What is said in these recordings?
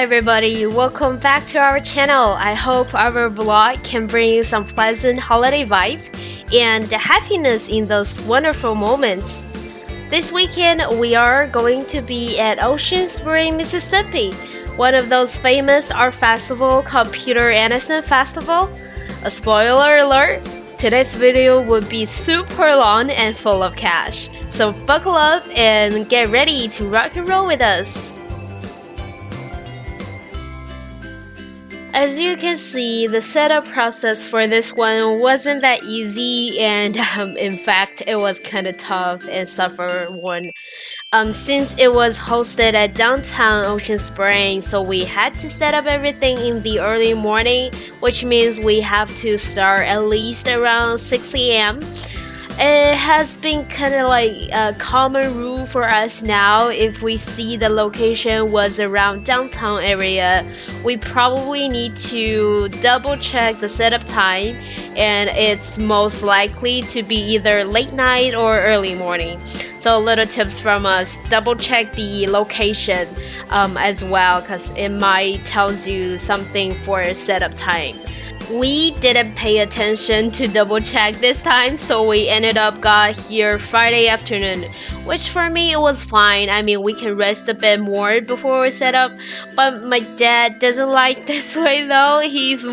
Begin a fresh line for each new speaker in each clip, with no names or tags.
Hi everybody, welcome back to our channel. I hope our vlog can bring you some pleasant holiday vibe and happiness in those wonderful moments. This weekend we are going to be at OceanSpring, Mississippi, one of those famous art festival called Peter Anderson Festival. A spoiler alert, today's video will be super long and full of cash. So buckle up and get ready to rock and roll with us. As you can see, the setup process for this one wasn't that easy, and in fact, it was kind of tough and suffer one. Since it was hosted at downtown Ocean Spring, so we had to set up everything in the early morning, which means we have to start at least around 6 a.m. It has been kind of like a common rule for us now. If we see the location was around downtown area, we probably need to double check the setup time, and it's most likely to be either late night or early morning. So little tips from us, double check the location as well, because it might tells you something for setup time. We didn't pay attention to double check this time, so we ended up got here Friday afternoon, which for me it was fine. I mean, we can rest a bit more before we set up, but my dad doesn't like this way though. He's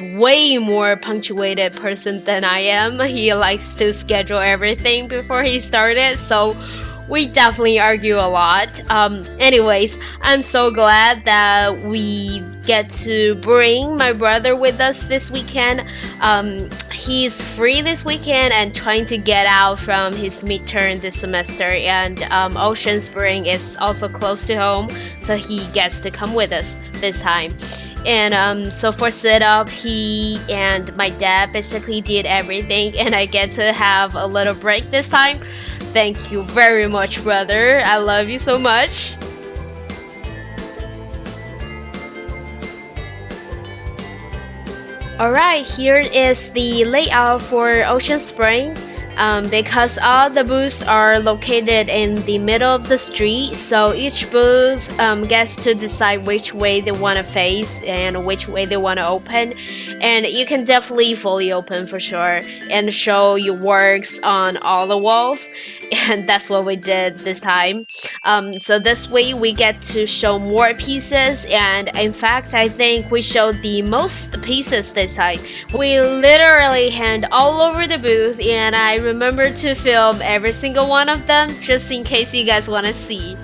way more punctuated person than I am. He likes to schedule everything before he started, so we definitely argue a lot. Anyways, I'm so glad that we get to bring my brother with us this weekend. He's free this weekend and trying to get out from his midterm this semester, and Ocean Spring is also close to home, so he gets to come with us this time. And so for setup, he and my dad basically did everything, and I get to have a little break this time. Thank you very much, brother. I love you so much. Alright, here is the layout for Ocean Spring. Because all the booths are located in the middle of the street, so each booth gets to decide which way they want to face and which way they want to open. And you can definitely fully open for sure and show your works on all the walls, and that's what we did this time. So this way we get to show more pieces, and in fact I think we showed the most pieces this time. We literally hand all over the booth, and I remember to film every single one of them just in case you guys want to see.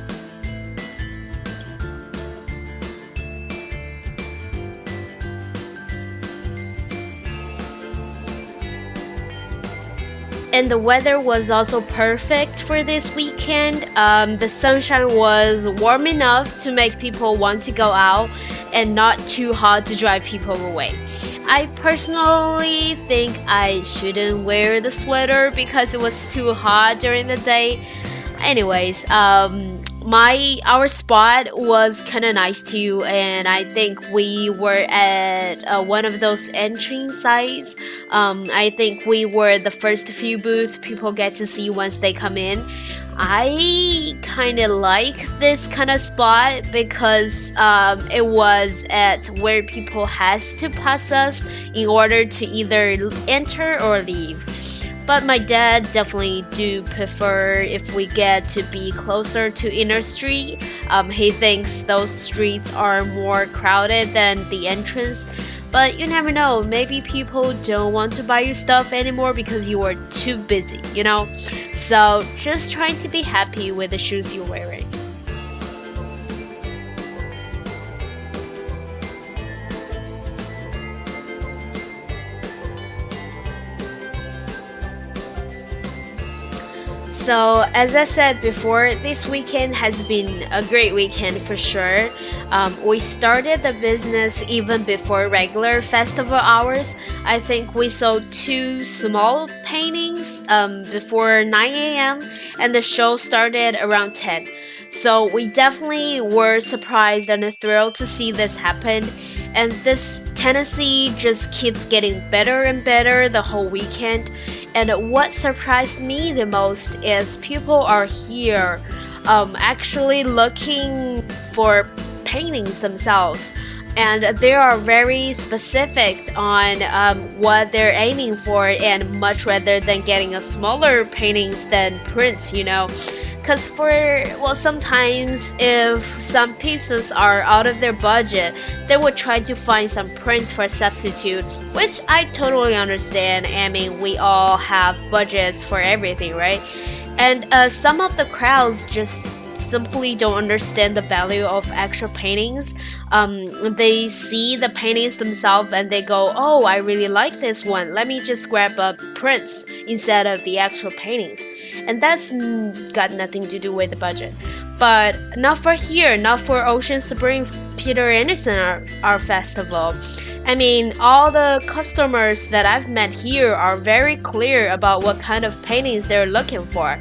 And the weather was also perfect for this weekend. The sunshine was warm enough to make people want to go out and not too hot to drive people away. I personally think I shouldn't wear the sweater because it was too hot during the day. Anyways, our spot was kind of nice too, and I think we were at one of those entry sites. I think we were the first few booths people get to see once they come in. I kind of like this kind of spot because it was at where people has to pass us in order to either enter or leave. But my dad definitely do prefer if we get to be closer to inner street. He thinks those streets are more crowded than the entrance. But you never know, maybe people don't want to buy your stuff anymore because you are too busy, you know? So just trying to be happy with the shoes you're wearing. So as I said before, this weekend has been a great weekend for sure. We started the business even before regular festival hours. I think we sold 2 small paintings before 9 a.m. and the show started around 10. So we definitely were surprised and thrilled to see this happen. And this tendency just keeps getting better and better the whole weekend. And what surprised me the most is people are here actually looking for paintings themselves. And they are very specific on what they're aiming for, and much rather than getting a smaller paintings than prints, you know. Because sometimes if some pieces are out of their budget, they would try to find some prints for substitute, which I totally understand. I mean, we all have budgets for everything, right? And some of the crowds just simply don't understand the value of actual paintings. They see the paintings themselves and they go, "Oh, I really like this one. Let me just grab a prints instead of the actual paintings." And that's got nothing to do with the budget. But not for here, not for OceanSpring Peter Anderson Art Festival. I mean, all the customers that I've met here are very clear about what kind of paintings they're looking for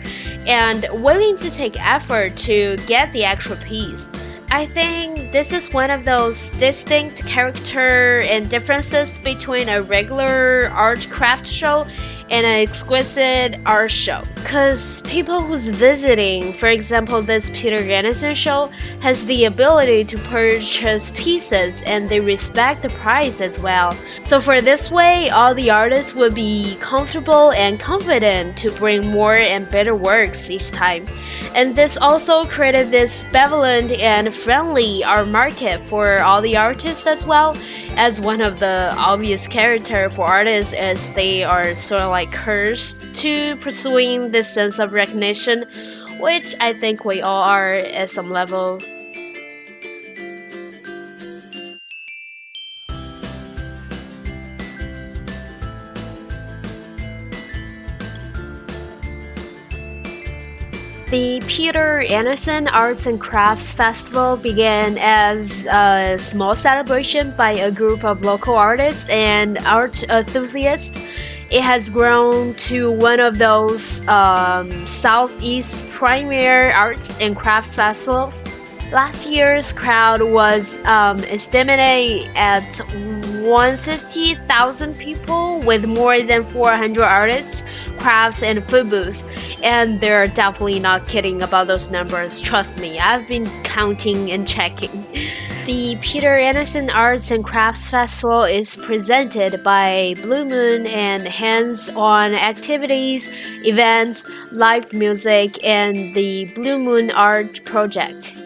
and willing to take effort to get the actual piece. I think this is one of those distinct character and differences between a regular art craft show and an exquisite art show. Because people who's visiting, for example, this Peter Anderson show, has the ability to purchase pieces and they respect the price as well. So for this way, all the artists will be comfortable and confident to bring more and better works each time. And this also created this benevolent and friendly art market for all the artists as well, as one of the obvious character for artists is they are sort of like cursed to pursuing this sense of recognition, which I think we all are at some level. The Peter Anderson Arts and Crafts Festival began as a small celebration by a group of local artists and art enthusiasts. It has grown to one of those Southeast premier arts and crafts festivals. Last year's crowd was estimated at 150,000 people with more than 400 artists, crafts, and food booths. And they're definitely not kidding about those numbers. Trust me, I've been counting and checking. The Peter Anderson Arts and Crafts Festival is presented by Blue Moon and hands-on activities, events, live music, and the Blue Moon Art Project.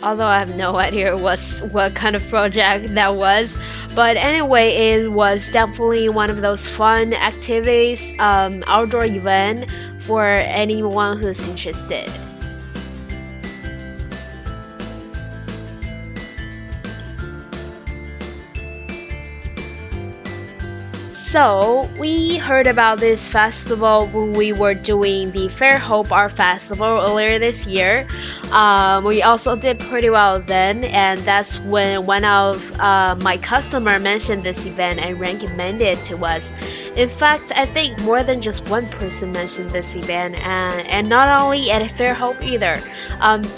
Although I have no idea what kind of project that was. But anyway, it was definitely one of those fun activities, outdoor event for anyone who's interested. So, we heard about this festival when we were doing the Fairhope Art Festival earlier this year. We also did pretty well then, and that's when one of my customers mentioned this event and recommended it to us. In fact, I think more than just one person mentioned this event, and not only at Fairhope either.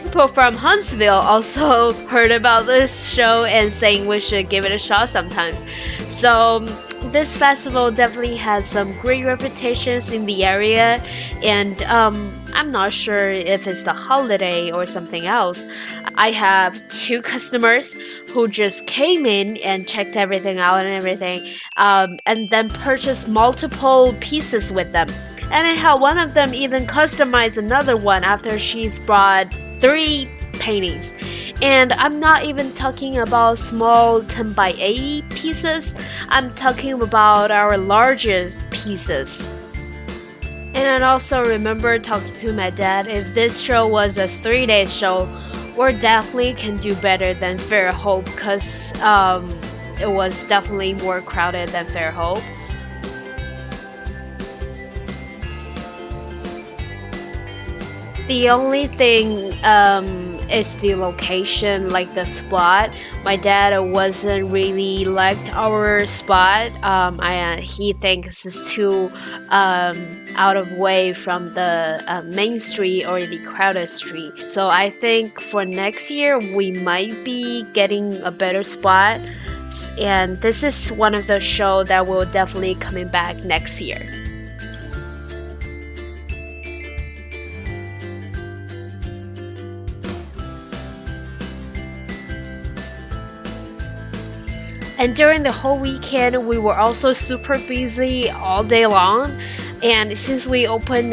People from Huntsville also heard about this show and saying we should give it a shot sometimes. So, this festival definitely has some great reputations in the area, and I'm not sure if it's the holiday or something else. I have two customers who just came in and checked everything out and everything, and then purchased multiple pieces with them. And I had one of them even customize another one after she's brought 3 paintings. And I'm not even talking about small 10 by 8 pieces. I'm talking about our largest pieces. And I also remember talking to my dad, if this show was a 3-day show, we definitely can do better than Fairhope, because it was definitely more crowded than Fairhope. The only thing is the location, like the spot. My dad wasn't really liked our spot. He thinks it's too out of way from the main street or the crowded street. So I think for next year we might be getting a better spot. And this is one of the shows that will definitely coming back next year. And during the whole weekend, we were also super busy all day long. And since we opened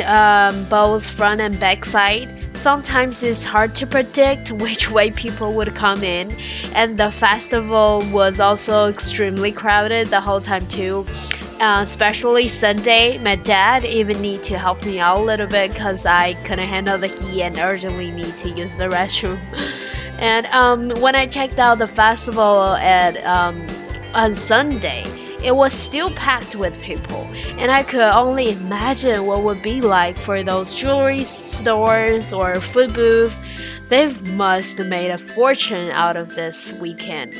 both front and back side, sometimes it's hard to predict which way people would come in. And the festival was also extremely crowded the whole time too. Especially Sunday, my dad even need to help me out a little bit because I couldn't handle the heat and urgently need to use the restroom. And when I checked out the festival at on Sunday, it was still packed with people, and I could only imagine what would be like for those jewelry stores or food booths. They must have made a fortune out of this weekend.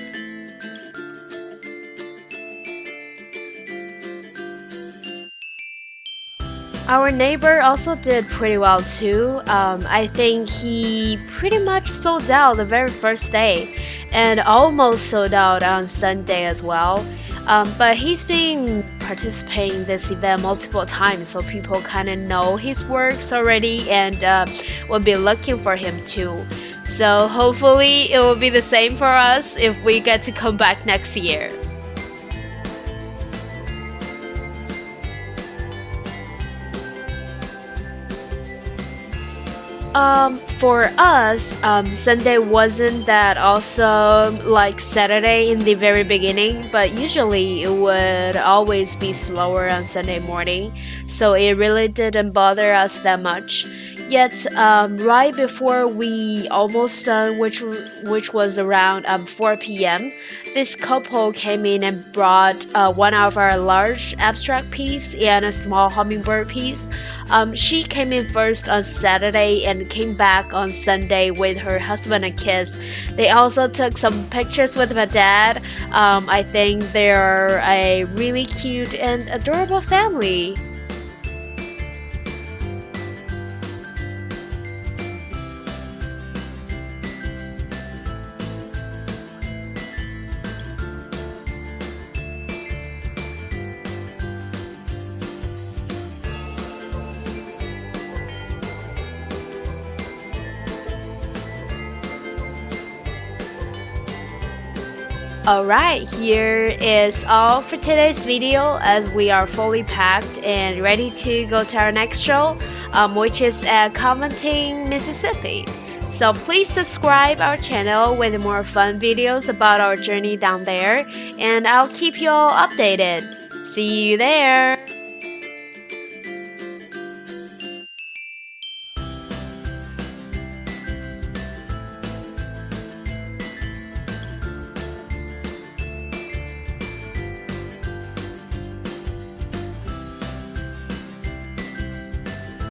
Our neighbor also did pretty well too. I think he pretty much sold out the very first day and almost sold out on Sunday as well. But he's been participating in this event multiple times, so people kind of know his works already and will be looking for him too. So hopefully it will be the same for us if we get to come back next year. For us, Sunday wasn't that awesome like Saturday in the very beginning, but usually it would always be slower on Sunday morning, so it really didn't bother us that much. Yet, right before we almost done, which was around 4 p.m., this couple came in and brought one of our large abstract piece and a small hummingbird piece. She came in first on Saturday and came back on Sunday with her husband and kids. They also took some pictures with my dad. I think they're a really cute and adorable family. Alright, here is all for today's video as we are fully packed and ready to go to our next show, which is at Covington, Mississippi. So please subscribe our channel with more fun videos about our journey down there, and I'll keep you all updated. See you there!